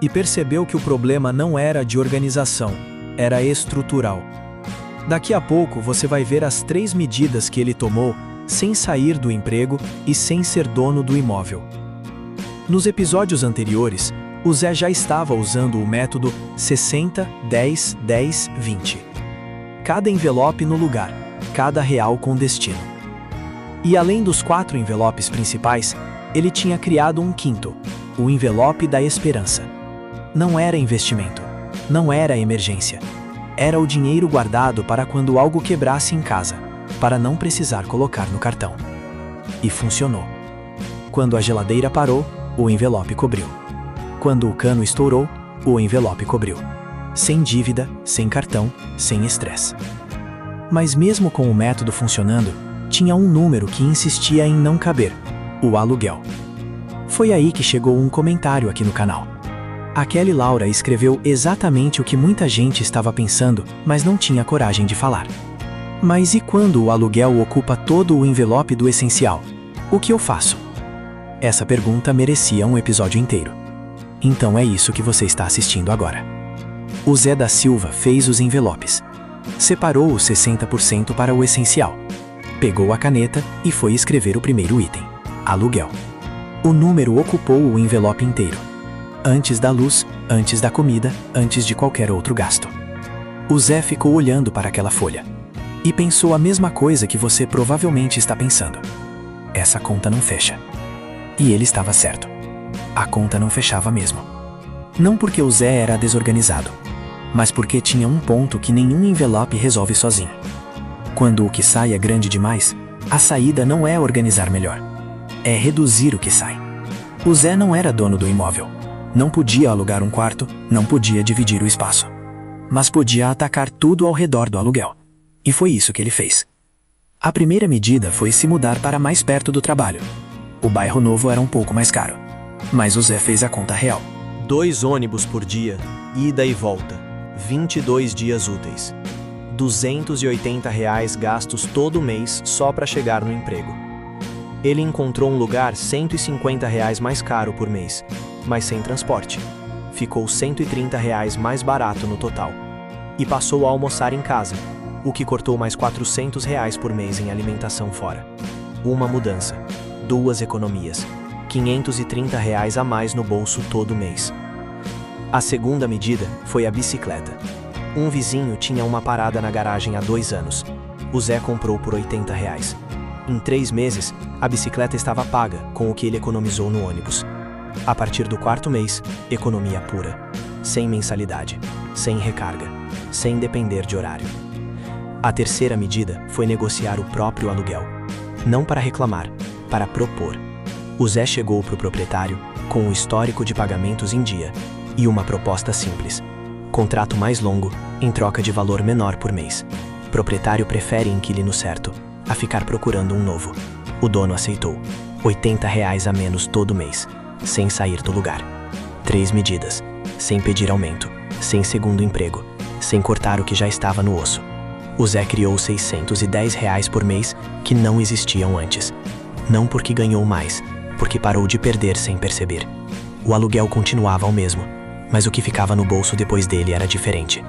e percebeu que o problema não era de organização, era estrutural. Daqui a pouco você vai ver as 3 medidas que ele tomou sem sair do emprego e sem ser dono do imóvel. Nos episódios anteriores, o Zé já estava usando o método 60, 10, 10, 20. Cada envelope no lugar, cada real com destino. E além dos 4 envelopes principais, ele tinha criado um quinto, o envelope da esperança. Não era investimento, não era emergência. Era o dinheiro guardado para quando algo quebrasse em casa, para não precisar colocar no cartão. E funcionou. Quando a geladeira parou, o envelope cobriu. Quando o cano estourou, o envelope cobriu. Sem dívida, sem cartão, sem estresse. Mas mesmo com o método funcionando, tinha um número que insistia em não caber: o aluguel. Foi aí que chegou um comentário aqui no canal. A Kelly Laura escreveu exatamente o que muita gente estava pensando, mas não tinha coragem de falar. Mas e quando o aluguel ocupa todo o envelope do essencial? O que eu faço? Essa pergunta merecia um episódio inteiro. Então é isso que você está assistindo agora. O Zé da Silva fez os envelopes. Separou os 60% para o essencial. Pegou a caneta e foi escrever o primeiro item: aluguel. O número ocupou o envelope inteiro. Antes da luz, antes da comida, antes de qualquer outro gasto. O Zé ficou olhando para aquela folha. E pensou a mesma coisa que você provavelmente está pensando. Essa conta não fecha. E ele estava certo. A conta não fechava mesmo. Não porque o Zé era desorganizado, mas porque tinha um ponto que nenhum envelope resolve sozinho. Quando o que sai é grande demais, a saída não é organizar melhor. É reduzir o que sai. O Zé não era dono do imóvel. Não podia alugar um quarto, não podia dividir o espaço. Mas podia atacar tudo ao redor do aluguel. E foi isso que ele fez. A primeira medida foi se mudar para mais perto do trabalho. O bairro novo era um pouco mais caro. Mas o Zé fez a conta real. 2 ônibus por dia, ida e volta, 22 dias úteis. R$ 280 gastos todo mês só para chegar no emprego. Ele encontrou um lugar R$ 150 mais caro por mês, mas sem transporte. Ficou R$ 130 mais barato no total. E passou a almoçar em casa, o que cortou mais R$ 400 por mês em alimentação fora. Uma mudança, 2 economias, R$ 530 a mais no bolso todo mês. A segunda medida foi a bicicleta. Um vizinho tinha uma parada na garagem há 2 anos. O Zé comprou por R$ 80. Em 3 meses, a bicicleta estava paga com o que ele economizou no ônibus. A partir do 4º mês, economia pura. Sem mensalidade, sem recarga, sem depender de horário. A terceira medida foi negociar o próprio aluguel. Não para reclamar, para propor. O Zé chegou para o proprietário com o histórico de pagamentos em dia e uma proposta simples: contrato mais longo em troca de valor menor por mês. Proprietário prefere inquilino certo a ficar procurando um novo. O dono aceitou. R$ 80 a menos todo mês, sem sair do lugar. 3 medidas, sem pedir aumento, sem segundo emprego, sem cortar o que já estava no osso. O Zé criou R$ 610 por mês que não existiam antes. Não porque ganhou mais, porque parou de perder sem perceber. O aluguel continuava o mesmo, mas o que ficava no bolso depois dele era diferente.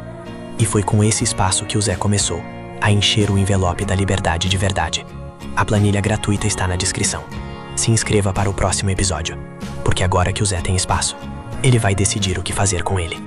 E foi com esse espaço que o Zé começou a encher o envelope da liberdade de verdade. A planilha gratuita está na descrição. Se inscreva para o próximo episódio, porque agora que o Zé tem espaço, ele vai decidir o que fazer com ele.